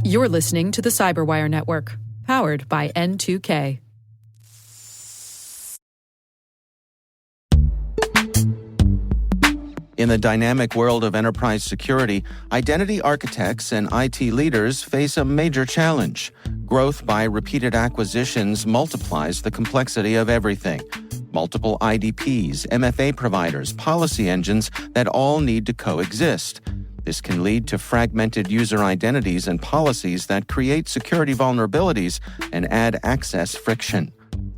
You're listening to the Cyberwire Network, powered by N2K. In the dynamic world of enterprise security, identity architects and IT leaders face a major challenge. Growth by repeated acquisitions multiplies the complexity of everything. Multiple IDPs, MFA providers, policy engines that all need to coexist. This can lead to fragmented user identities and policies that create security vulnerabilities and add access friction.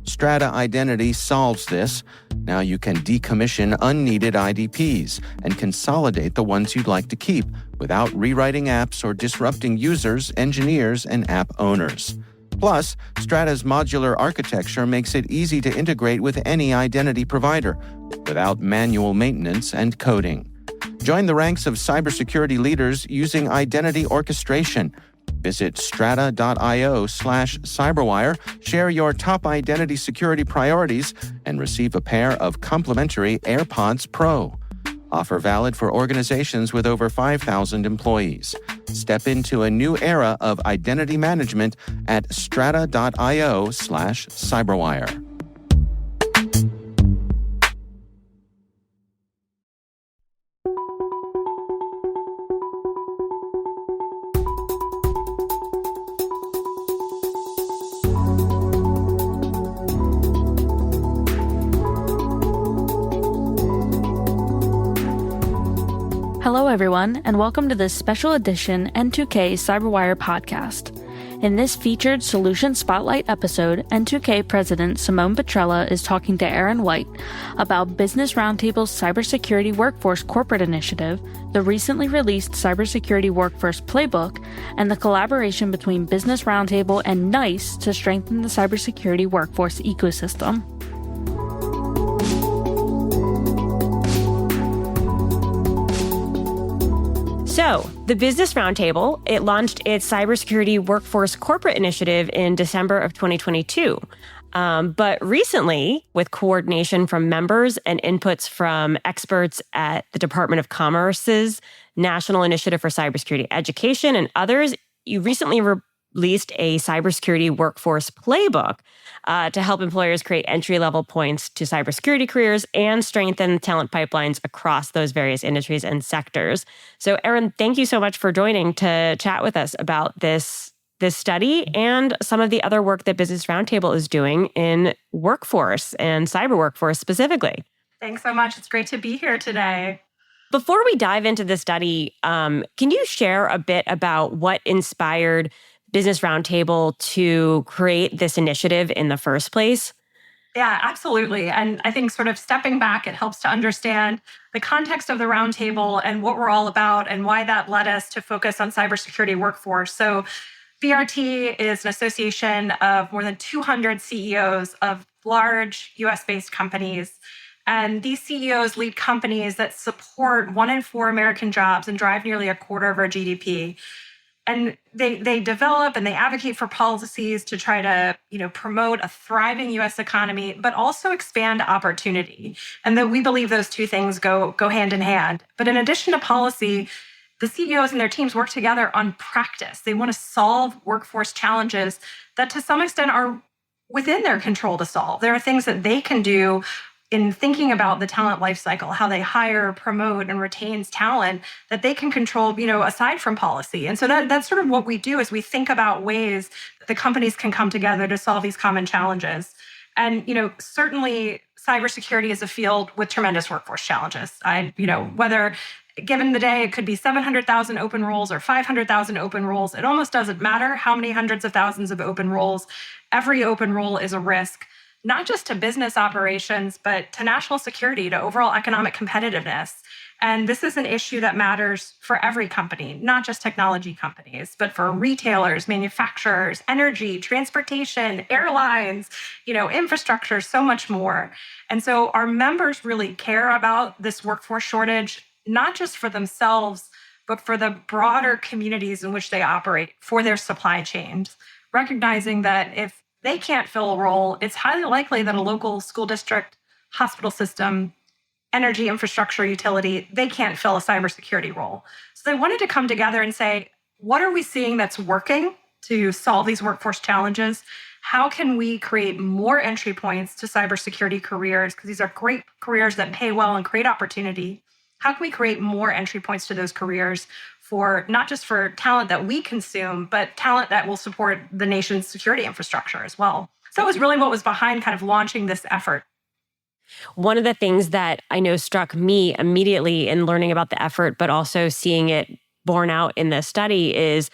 Strata Identity solves this. Now you can decommission unneeded IDPs and consolidate the ones you'd like to keep without rewriting apps or disrupting users, engineers, and app owners. Plus, Strata's modular architecture makes it easy to integrate with any identity provider without manual maintenance and coding. Join the ranks of cybersecurity leaders using identity orchestration. Visit strata.io/cyberwire, share your top identity security priorities, and receive a pair of complimentary AirPods Pro. Offer valid for organizations with over 5,000 employees. Step into a new era of identity management at strata.io/cyberwire. Hello, everyone, and welcome to this special edition N2K Cyberwire podcast. In this featured Solution Spotlight episode, N2K President Simone Petrella is talking to Aaron White about Business Roundtable's Cybersecurity Workforce Corporate Initiative, the recently released Cybersecurity Workforce Playbook, and the collaboration between Business Roundtable and NICE to strengthen the cybersecurity workforce ecosystem. So, the Business Roundtable, it launched its Cybersecurity Workforce Corporate Initiative in December of 2022. But recently, with coordination from members and inputs from experts at the Department of Commerce's National Initiative for Cybersecurity Education and others, you recently released a cybersecurity workforce playbook to help employers create entry-level points to cybersecurity careers and strengthen talent pipelines across those various industries and sectors. So, Aaron, thank you so much for joining to chat with us about this study and some of the other work that Business Roundtable is doing in workforce and cyber workforce specifically. Thanks so much. It's great to be here today. Before we dive into the study, can you share a bit about what inspired Business Roundtable to create this initiative in the first place? Yeah, absolutely. And I think sort of stepping back, it helps to understand the context of the roundtable and what we're all about and why that led us to focus on cybersecurity workforce. So BRT is an association of more than 200 CEOs of large US-based companies. And these CEOs lead companies that support 1 in 4 American jobs and drive nearly a quarter of our GDP. And they develop and they advocate for policies to try to, promote a thriving U.S. economy, but also expand opportunity. And that we believe those two things go hand in hand. But in addition to policy, the CEOs and their teams work together on practice. They want to solve workforce challenges that to some extent are within their control to solve. There are things that they can do in thinking about the talent lifecycle, how they hire, promote, and retains talent that they can control, aside from policy. And so that's sort of what we do is we think about ways that the companies can come together to solve these common challenges. And, certainly cybersecurity is a field with tremendous workforce challenges. Whether given the day, it could be 700,000 open roles or 500,000 open roles. It almost doesn't matter how many hundreds of thousands of open roles. Every open role is a risk, not just to business operations, but to national security, to overall economic competitiveness. And this is an issue that matters for every company, not just technology companies, but for retailers, manufacturers, energy, transportation, airlines, infrastructure, so much more. And so our members really care about this workforce shortage, not just for themselves, but for the broader communities in which they operate, for their supply chains, recognizing that if they can't fill a role, it's highly likely that a local school district, hospital system, energy infrastructure utility, they can't fill a cybersecurity role. So they wanted to come together and say, what are we seeing that's working to solve these workforce challenges? How can we create more entry points to cybersecurity careers? Because these are great careers that pay well and create opportunity. How can we create more entry points to those careers for not just for talent that we consume, but talent that will support the nation's security infrastructure as well? So it was really what was behind kind of launching this effort. One of the things that I know struck me immediately in learning about the effort, but also seeing it borne out in the study is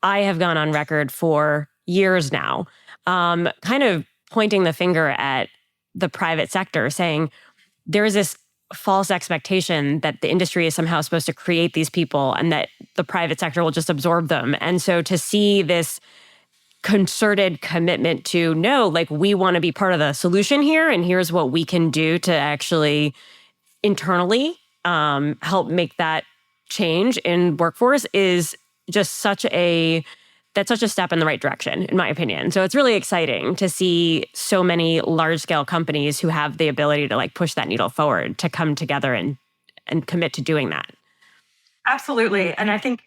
I have gone on record for years now, kind of pointing the finger at the private sector, saying there is this false expectation that the industry is somehow supposed to create these people and that the private sector will just absorb them. And so to see this concerted commitment to no, like we want to be part of the solution here, and here's what we can do to actually internally help make that change in workforce is just such a step in the right direction, in my opinion. So it's really exciting to see so many large scale companies who have the ability to like push that needle forward to come together and commit to doing that. Absolutely. And I think,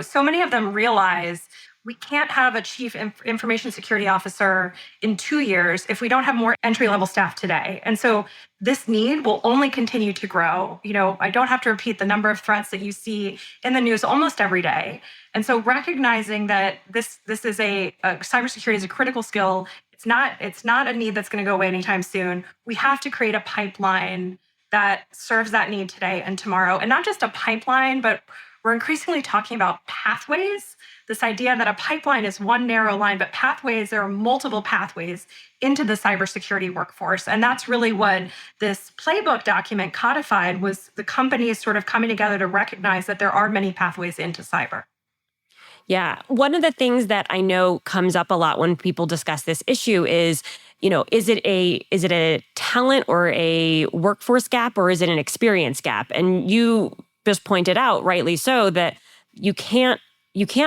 so many of them realize we can't have a chief information security officer in 2 years if we don't have more entry-level staff today. And so this need will only continue to grow. I don't have to repeat the number of threats that you see in the news almost every day. And so recognizing that this is cybersecurity is a critical skill. It's not a need that's going to go away anytime soon. We have to create a pipeline that serves that need today and tomorrow. And not just a pipeline, but we're increasingly talking about pathways. This idea that a pipeline is one narrow line, but pathways, there are multiple pathways into the cybersecurity workforce. And that's really what this playbook document codified, was the companies sort of coming together to recognize that there are many pathways into cyber. Yeah. One of the things that I know comes up a lot when people discuss this issue is, is it a talent or a workforce gap, or is it an experience gap? And you just pointed out, rightly so, that you can't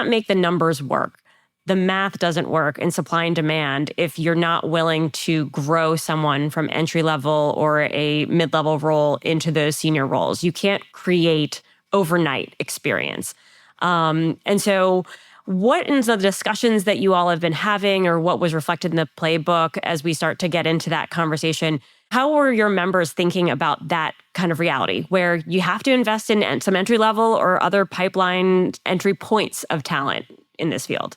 make the numbers work. The math doesn't work in supply and demand if you're not willing to grow someone from entry level or a mid-level role into those senior roles. You can't create overnight experience. And so what in the discussions that you all have been having, or what was reflected in the playbook as we start to get into that conversation, how were your members thinking about that kind of reality where you have to invest in some entry level or other pipeline entry points of talent in this field?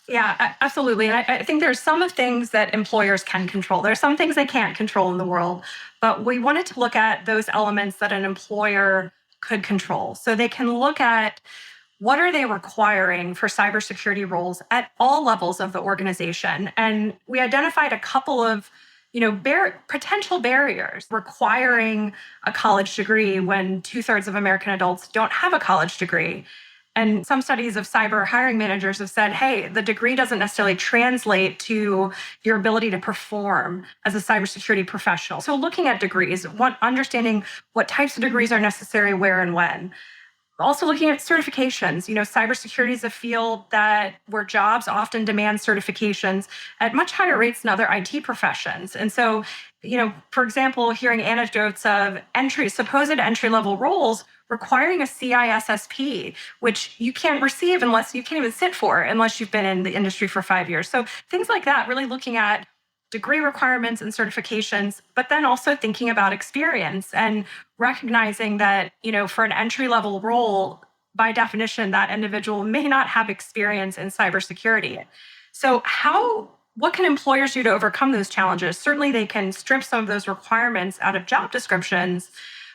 Yeah, absolutely. And I think there's some of things that employers can control. There's some things they can't control in the world, but we wanted to look at those elements that an employer could control. So they can look at what are they requiring for cybersecurity roles at all levels of the organization. And we identified a couple of potential barriers. Requiring a college degree when 2/3 of American adults don't have a college degree. And some studies of cyber hiring managers have said, hey, the degree doesn't necessarily translate to your ability to perform as a cybersecurity professional. So looking at degrees, understanding what types of degrees are necessary, where and when. Also looking at certifications. Cybersecurity is a field where jobs often demand certifications at much higher rates than other IT professions. And so, for example, hearing anecdotes of supposed entry-level roles requiring a CISSP, which you can't receive you can't even sit for unless you've been in the industry for 5 years. So things like that, really looking at degree requirements and certifications, but then also thinking about experience and recognizing that, for an entry-level role, by definition, that individual may not have experience in cybersecurity. So what can employers do to overcome those challenges? Certainly, they can strip some of those requirements out of job descriptions,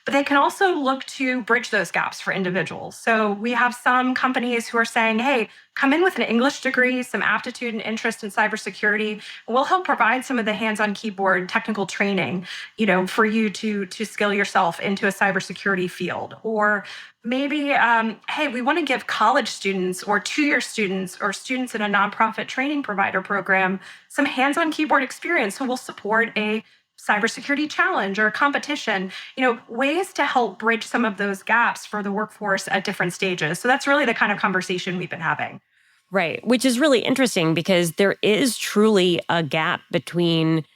but they can also look to bridge those gaps for individuals. So we have some companies who are saying, hey, come in with an English degree, some aptitude and interest in cybersecurity, and we'll help provide some of the hands-on keyboard technical training, for you to skill yourself into a cybersecurity field. Or maybe, hey, we want to give college students or 2-year students or students in a nonprofit training provider program some hands-on keyboard experience, so we'll support a cybersecurity challenge or a competition, ways to help bridge some of those gaps for the workforce at different stages. So that's really the kind of conversation we've been having. Right, which is really interesting because there is truly a gap between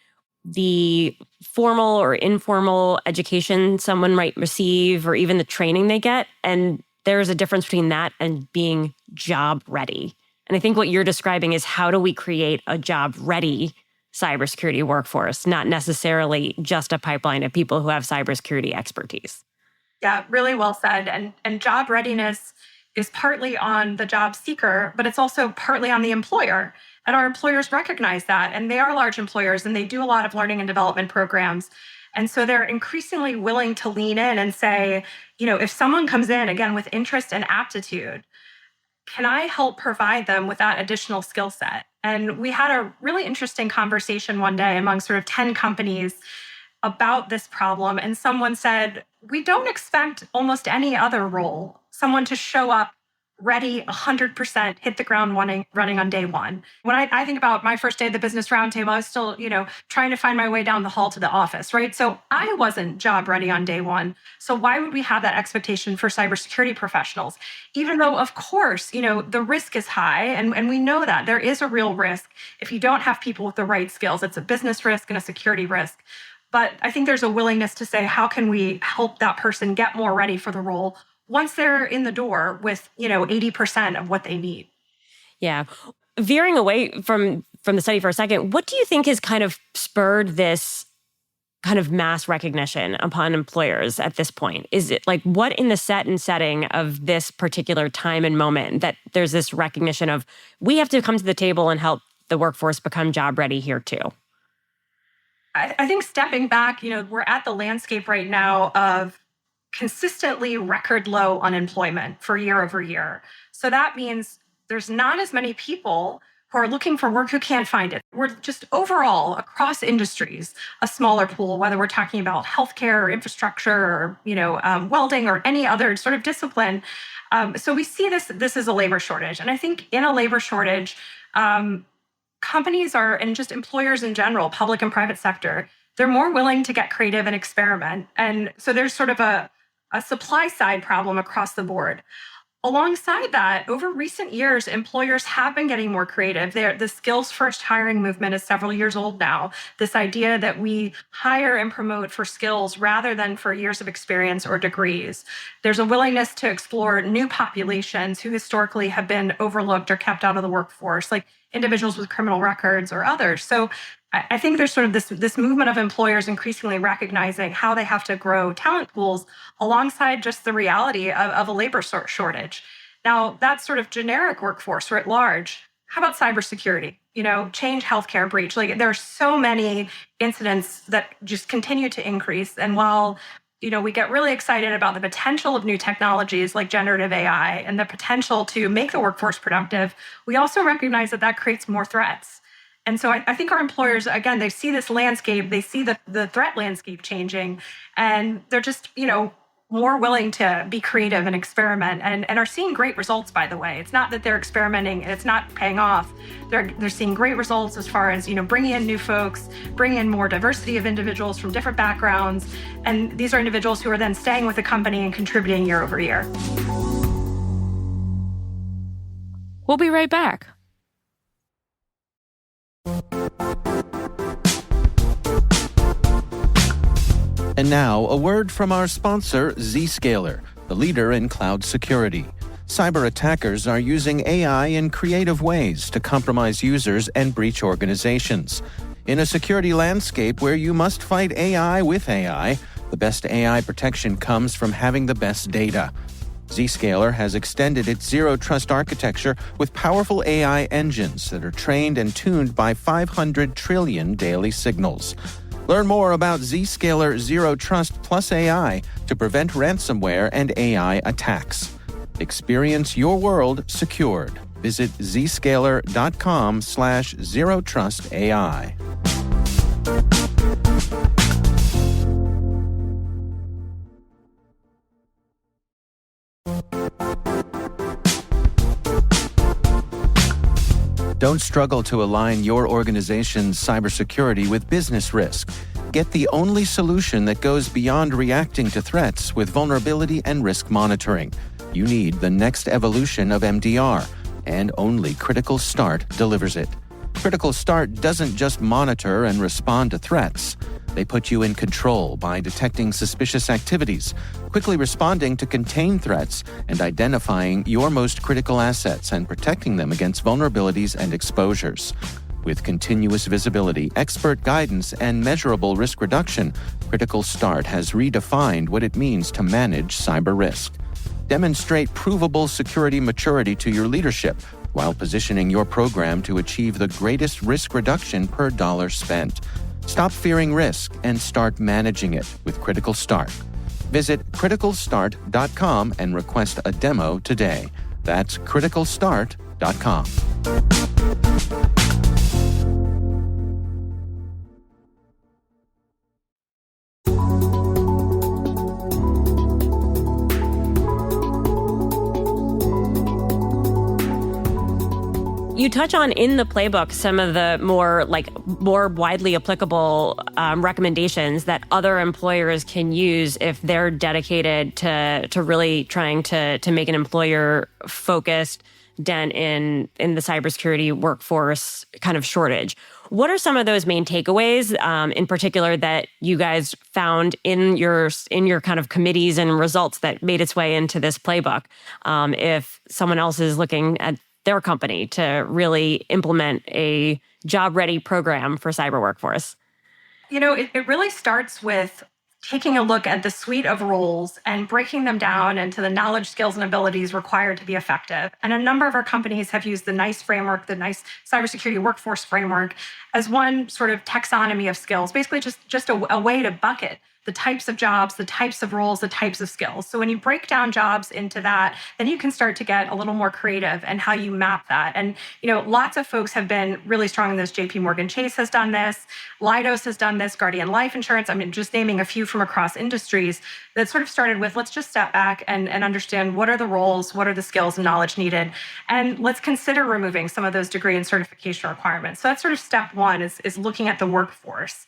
the formal or informal education someone might receive or even the training they get and there's a difference between that and being job ready. And I think what you're describing is how do we create a job ready cybersecurity workforce, not necessarily just a pipeline of people who have cybersecurity expertise. Yeah, really well said. And job readiness is partly on the job seeker, but it's also partly on the employer. And our employers recognize that. And they are large employers and they do a lot of learning and development programs. And so they're increasingly willing to lean in and say, if someone comes in, again, with interest and aptitude, can I help provide them with that additional skill set? And we had a really interesting conversation one day among sort of 10 companies about this problem. And someone said, we don't expect almost any other role, someone to show up ready 100%, hit the ground running on day one. When I think about my first day at the Business Roundtable, I was still, trying to find my way down the hall to the office, right? So I wasn't job ready on day one. So why would we have that expectation for cybersecurity professionals? Even though, of course, the risk is high, and we know that there is a real risk if you don't have people with the right skills. It's a business risk and a security risk. But I think there's a willingness to say, how can we help that person get more ready for the role once they're in the door with, 80% of what they need? Yeah. Veering away from the study for a second, what do you think has kind of spurred this kind of mass recognition upon employers at this point? Is it like what in the set and setting of this particular time and moment that there's this recognition of we have to come to the table and help the workforce become job ready here too? I think stepping back, we're at the landscape right now of consistently record low unemployment for year over year. So that means there's not as many people who are looking for work who can't find it. We're just overall across industries, a smaller pool, whether we're talking about healthcare or infrastructure or, welding or any other sort of discipline. So we see this as a labor shortage. And I think in a labor shortage, companies are, and just employers in general, public and private sector, they're more willing to get creative and experiment. And so there's sort of a supply side problem across the board. Alongside that, over recent years, employers have been getting more creative. The skills first hiring movement is several years old now. This idea that we hire and promote for skills rather than for years of experience or degrees. There's a willingness to explore new populations who historically have been overlooked or kept out of the workforce, like individuals with criminal records or others. So I think there's sort of this movement of employers increasingly recognizing how they have to grow talent pools alongside just the reality of a labor shortage. Now, that's sort of generic workforce writ large. How about cybersecurity? Change healthcare breach. Like there are so many incidents that just continue to increase. And while we get really excited about the potential of new technologies like generative AI and the potential to make the workforce productive, we also recognize that creates more threats. And so I think our employers, again, they see this landscape, they see the threat landscape changing, and they're just, more willing to be creative and experiment and are seeing great results, by the way. It's not that they're experimenting and it's not paying off. They're seeing great results as far as, bringing in new folks, bringing in more diversity of individuals from different backgrounds. And these are individuals who are then staying with the company and contributing year over year. We'll be right back. And now, a word from our sponsor, Zscaler, the leader in cloud security. Cyber attackers are using AI in creative ways to compromise users and breach organizations. In a security landscape where you must fight AI with AI, the best AI protection comes from having the best data. Zscaler has extended its zero-trust architecture with powerful AI engines that are trained and tuned by 500 trillion daily signals. Learn more about Zscaler Zero Trust Plus AI to prevent ransomware and AI attacks. Experience your world secured. Visit zscaler.com/zerotrustai. Don't struggle to align your organization's cybersecurity with business risk. Get the only solution that goes beyond reacting to threats with vulnerability and risk monitoring. You need the next evolution of MDR, and only Critical Start delivers it. Critical Start doesn't just monitor and respond to threats. They put you in control by detecting suspicious activities, quickly responding to contain threats, and identifying your most critical assets and protecting them against vulnerabilities and exposures. With continuous visibility, expert guidance, and measurable risk reduction, Critical Start has redefined what it means to manage cyber risk. Demonstrate provable security maturity to your leadership while positioning your program to achieve the greatest risk reduction per dollar spent. Stop fearing risk and start managing it with Critical Start. Visit criticalstart.com and request a demo today. That's criticalstart.com. You touch on in the playbook some of the more widely applicable recommendations that other employers can use if they're dedicated to really trying to make an employer focused dent in the cybersecurity workforce kind of shortage. What are some of those main takeaways in particular that you guys found in your kind of committees and results that made its way into this playbook? If someone else is looking at their company to really implement a job-ready program for cyber workforce? It really starts with taking a look at the suite of roles and breaking them down into the knowledge, skills, and abilities required to be effective. And a number of our companies have used the NICE framework, the NICE Cybersecurity Workforce Framework, as one sort of taxonomy of skills, basically just a way to bucket the types of jobs, the types of roles, the types of skills. So when you break down jobs into that, then you can start to get a little more creative in how you map that. And, lots of folks have been really strong in this. JP Morgan Chase has done this. Leidos has done this. Guardian Life Insurance. Just naming a few from across industries that sort of started with, let's just step back and understand what are the roles, what are the skills and knowledge needed. And let's consider removing some of those degree and certification requirements. So that's sort of step one is looking at the workforce.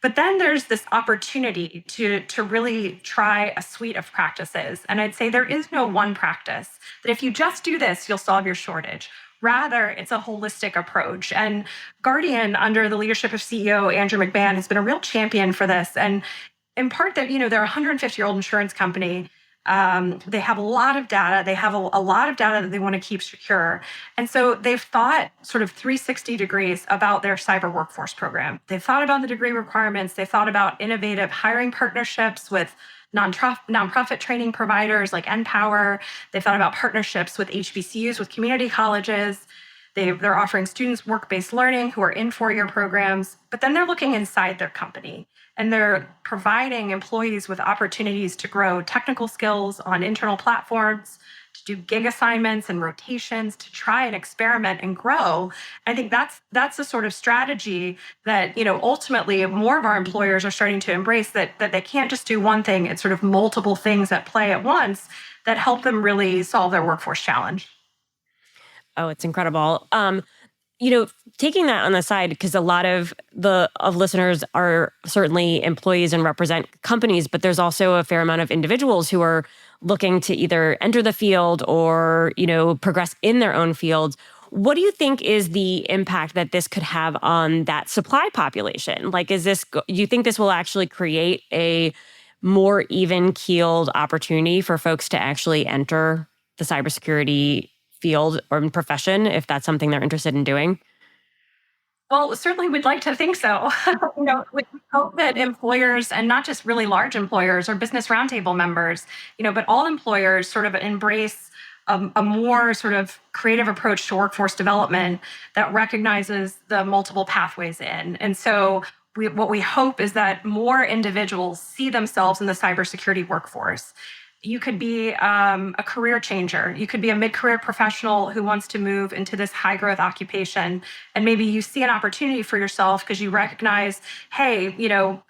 But then there's this opportunity to really try a suite of practices. And I'd say there is no one practice that if you just do this, you'll solve your shortage. Rather, it's a holistic approach. And Guardian, under the leadership of CEO Andrew McMahon, has been a real champion for this. And in part that, they're a 150-year-old insurance company. They have a lot of data. They have a lot of data that they want to keep secure. And so they've thought sort of 360 degrees about their cyber workforce program. They've thought about the degree requirements. They've thought about innovative hiring partnerships with nonprofit training providers like NPower. They've thought about partnerships with HBCUs, with community colleges. They're offering students work-based learning who are in four-year programs, but then they're looking inside their company. And they're providing employees with opportunities to grow technical skills on internal platforms, to do gig assignments and rotations, to try and experiment and grow. I think that's the sort of strategy that, ultimately more of our employers are starting to embrace, that they can't just do one thing. It's sort of multiple things at play at once that help them really solve their workforce challenge. Oh, it's incredible. Taking that on the side, because a lot of listeners are certainly employees and represent companies, but there's also a fair amount of individuals who are looking to either enter the field or, progress in their own fields. What do you think is the impact that this could have on that supply population? Do you think this will actually create a more even-keeled opportunity for folks to actually enter the cybersecurity field or profession, if that's something they're interested in doing? Well, certainly we'd like to think so. We hope that employers, and not just really large employers or Business Roundtable members, but all employers sort of embrace a more sort of creative approach to workforce development that recognizes the multiple pathways in. And so what we hope is that more individuals see themselves in the cybersecurity workforce. You could be a career changer. You could be a mid-career professional who wants to move into this high-growth occupation. And maybe you see an opportunity for yourself because you recognize, hey,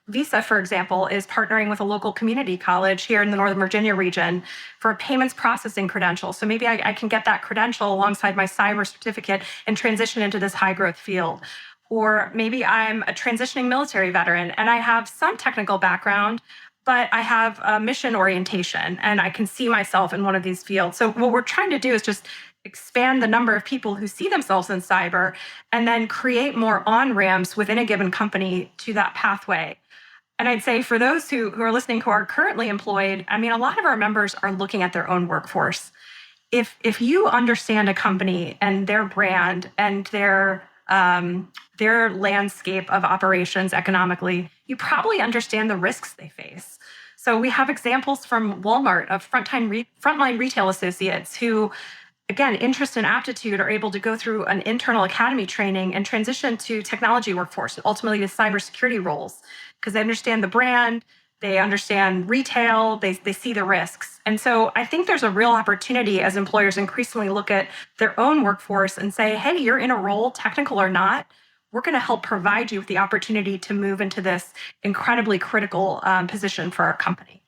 Visa, for example, is partnering with a local community college here in the Northern Virginia region for a payments processing credential. So maybe I can get that credential alongside my cyber certificate and transition into this high-growth field. Or maybe I'm a transitioning military veteran and I have some technical background, but I have a mission orientation and I can see myself in one of these fields. So what we're trying to do is just expand the number of people who see themselves in cyber, and then create more on-ramps within a given company to that pathway. And I'd say for those who are listening who are currently employed, I mean, a lot of our members are looking at their own workforce. If you understand a company and their brand and their landscape of operations economically, you probably understand the risks they face. So we have examples from Walmart of frontline retail associates who, again, interest and aptitude, are able to go through an internal academy training and transition to technology workforce, ultimately to cybersecurity roles, because they understand the brand, they understand retail, they see the risks. And so I think there's a real opportunity as employers increasingly look at their own workforce and say, hey, you're in a role, technical or not, we're going to help provide you with the opportunity to move into this incredibly critical position for our company.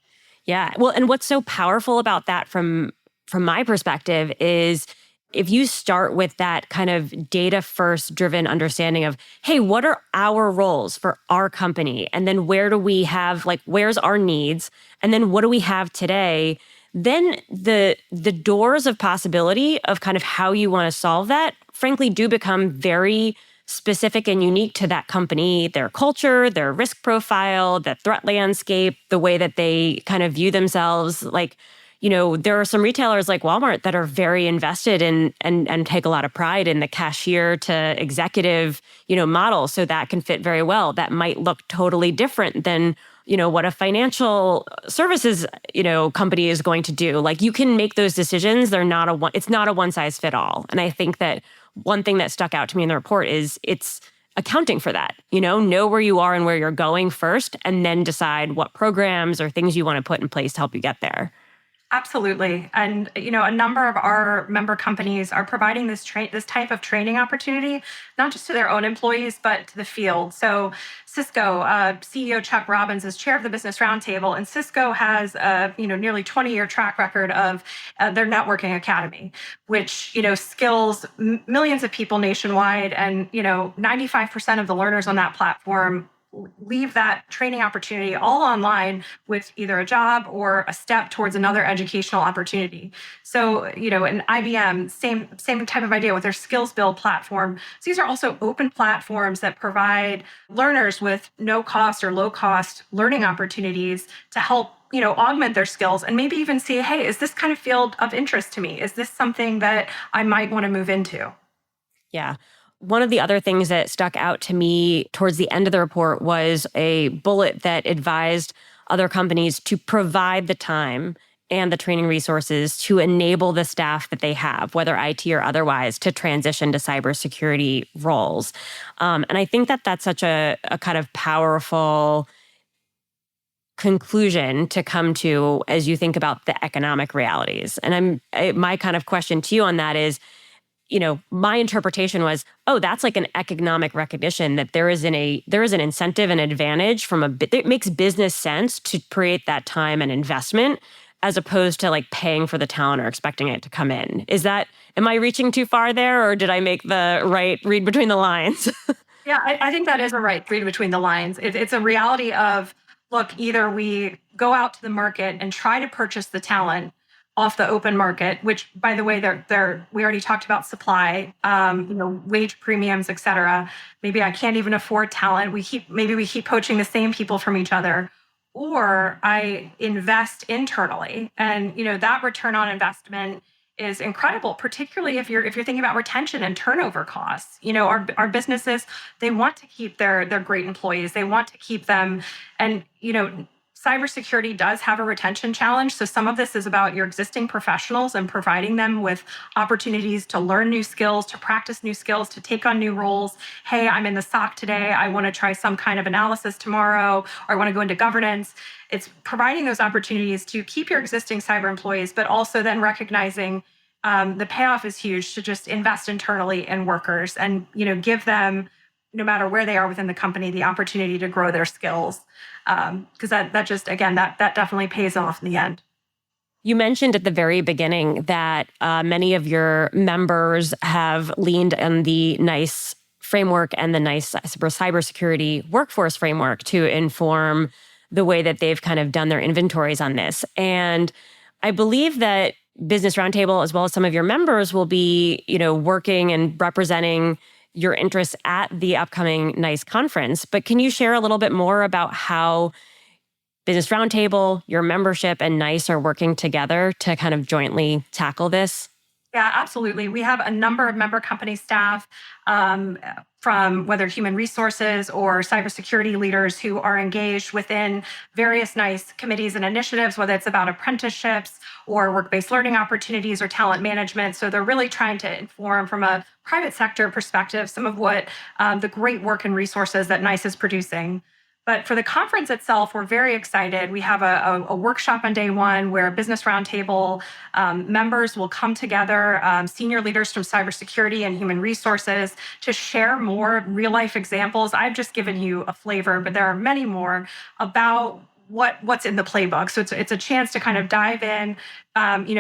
Yeah. Well, and what's so powerful about that from my perspective is if you start with that kind of data first driven understanding of, hey, what are our roles for our company? And then where do we have, like, where's our needs? And then what do we have today? Then the doors of possibility of kind of how you want to solve that, frankly, do become very specific and unique to that company, their culture, their risk profile, the threat landscape, the way that they kind of view themselves. Like, there are some retailers like Walmart that are very invested in and take a lot of pride in the cashier to executive, model. So that can fit very well. That might look totally different than, what a financial services, company is going to do. Like, you can make those decisions. It's not a one size fit all. And I think that one thing that stuck out to me in the report is it's accounting for that, know where you are and where you're going first, and then decide what programs or things you want to put in place to help you get there. Absolutely. And, a number of our member companies are providing this type of training opportunity, not just to their own employees, but to the field. So Cisco, CEO Chuck Robbins is chair of the Business Roundtable, and Cisco has a, nearly 20-year track record of their networking academy, which, skills millions of people nationwide. And, 95% of the learners on that platform leave that training opportunity all online with either a job or a step towards another educational opportunity. So, an IBM, same type of idea with their skills build platform. So these are also open platforms that provide learners with no cost or low cost learning opportunities to help augment their skills and maybe even see, hey, is this kind of field of interest to me? Is this something that I might want to move into? Yeah. One of the other things that stuck out to me towards the end of the report was a bullet that advised other companies to provide the time and the training resources to enable the staff that they have, whether IT or otherwise, to transition to cybersecurity roles. And I think that that's such a kind of powerful conclusion to come to as you think about the economic realities. And my kind of question to you on that is, my interpretation was, that's like an economic recognition that there is an incentive and advantage it makes business sense to create that time and investment as opposed to like paying for the talent or expecting it to come in. Am I reaching too far there, or did I make the right read between the lines? Yeah, I think that is a right read between the lines. It's a reality of, look, either we go out to the market and try to purchase the talent off the open market, which, by the way, we already talked about supply, wage premiums, et cetera. Maybe I can't even afford talent. Maybe we keep poaching the same people from each other, or I invest internally, and that return on investment is incredible, particularly if you're thinking about retention and turnover costs. Our businesses, they want to keep their great employees. They want to keep them, and cybersecurity does have a retention challenge. So some of this is about your existing professionals and providing them with opportunities to learn new skills, to practice new skills, to take on new roles. Hey, I'm in the SOC today. I want to try some kind of analysis tomorrow, or I want to go into governance. It's providing those opportunities to keep your existing cyber employees, but also then recognizing the payoff is huge to just invest internally in workers and give them, no matter where they are within the company, the opportunity to grow their skills. Because that definitely pays off in the end. You mentioned at the very beginning that many of your members have leaned on the NICE framework and the NICE cybersecurity workforce framework to inform the way that they've kind of done their inventories on this. And I believe that Business Roundtable, as well as some of your members, will be, working and representing your interests at the upcoming NICE conference. But can you share a little bit more about how Business Roundtable, your membership, and NICE are working together to kind of jointly tackle this? Yeah, absolutely. We have a number of member company staff from whether human resources or cybersecurity leaders who are engaged within various NICE committees and initiatives, whether it's about apprenticeships or work-based learning opportunities or talent management. So they're really trying to inform from a private sector perspective some of what the great work and resources that NICE is producing. But for the conference itself, we're very excited. We have a workshop on day one where Business Roundtable members will come together, senior leaders from cybersecurity and human resources, to share more real-life examples. I've just given you a flavor, but there are many more about what's in the playbook. So it's a chance to kind of dive in,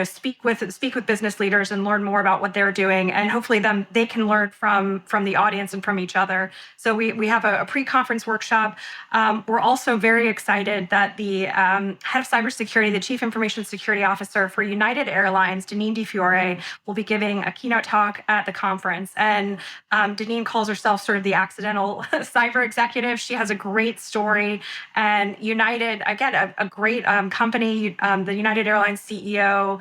speak with business leaders and learn more about what they're doing, and hopefully they can learn from the audience and from each other. So we have a pre-conference workshop. We're also very excited that the head of cybersecurity, the chief information security officer for United Airlines, Deneen DiFiore, will be giving a keynote talk at the conference. And Deneen calls herself sort of the accidental cyber executive. She has a great story, and United, again, a great company. The United Airlines CEO,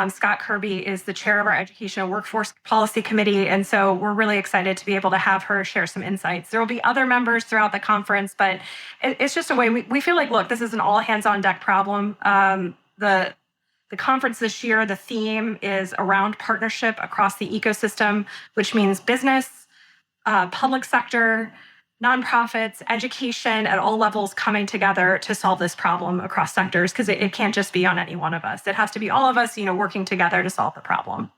Scott Kirby, is the chair of our Education and Workforce Policy Committee. And so we're really excited to be able to have her share some insights. There will be other members throughout the conference, but it's just a way we feel like, look, this is an all hands on deck problem. The conference this year, the theme is around partnership across the ecosystem, which means business, public sector, nonprofits, education at all levels coming together to solve this problem across sectors, because it can't just be on any one of us. It has to be all of us, working together to solve the problem.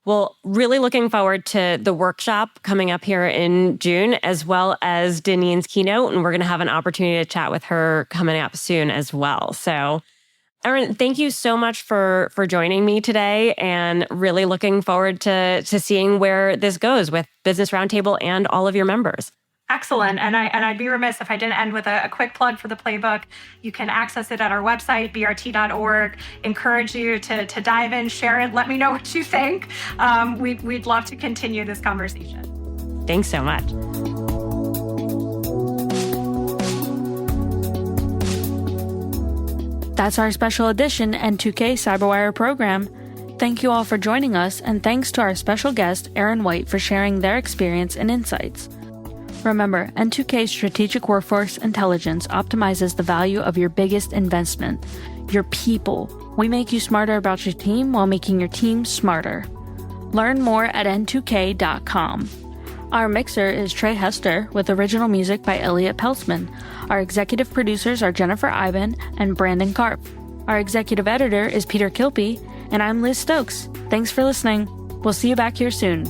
Well, really looking forward to the workshop coming up here in June, as well as Deneen's keynote, and we're going to have an opportunity to chat with her coming up soon as well. So, Erin, thank you so much for joining me today, and really looking forward to seeing where this goes with Business Roundtable and all of your members. Excellent. And I'd be remiss if I didn't end with a quick plug for the playbook. You can access it at our website, brt.org. Encourage you to dive in, share it. Let me know what you think. We'd love to continue this conversation. Thanks so much. That's our special edition N2K CyberWire program. Thank you all for joining us, and thanks to our special guest, Erin White, for sharing their experience and insights. Remember, N2K's strategic workforce intelligence optimizes the value of your biggest investment, your people. We make you smarter about your team while making your team smarter. Learn more at n2k.com. Our mixer is Trey Hester, with original music by Elliot Peltzman. Our executive producers are Jennifer Iben and Brandon Karp. Our executive editor is Peter Kilpie, and I'm Liz Stokes. Thanks for listening. We'll see you back here soon.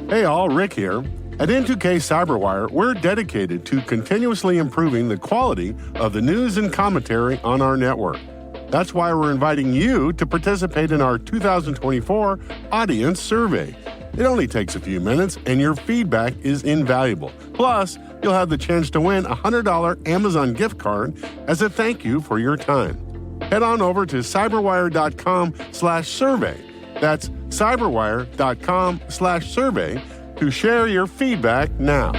Hey all, Rick here. At N2K CyberWire, we're dedicated to continuously improving the quality of the news and commentary on our network. That's why we're inviting you to participate in our 2024 audience survey. It only takes a few minutes, and your feedback is invaluable. Plus, you'll have the chance to win a $100 Amazon gift card as a thank you for your time. Head on over to cyberwire.com/survey. That's cyberwire.com/survey to share your feedback now.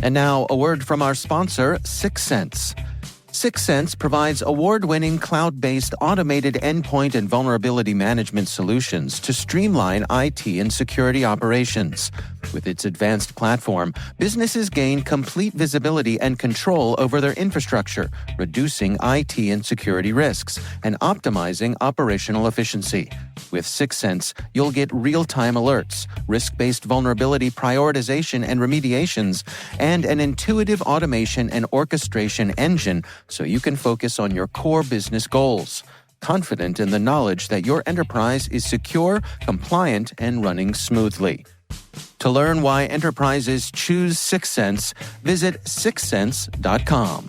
And now, a word from our sponsor, 6 Sense. 6 Sense provides award-winning cloud-based automated endpoint and vulnerability management solutions to streamline IT and security operations. With its advanced platform, businesses gain complete visibility and control over their infrastructure, reducing IT and security risks and optimizing operational efficiency. With 6 Sense, you'll get real-time alerts, risk-based vulnerability prioritization and remediations, and an intuitive automation and orchestration engine so you can focus on your core business goals, confident in the knowledge that your enterprise is secure, compliant, and running smoothly. To learn why enterprises choose 6sense, visit 6sense.com.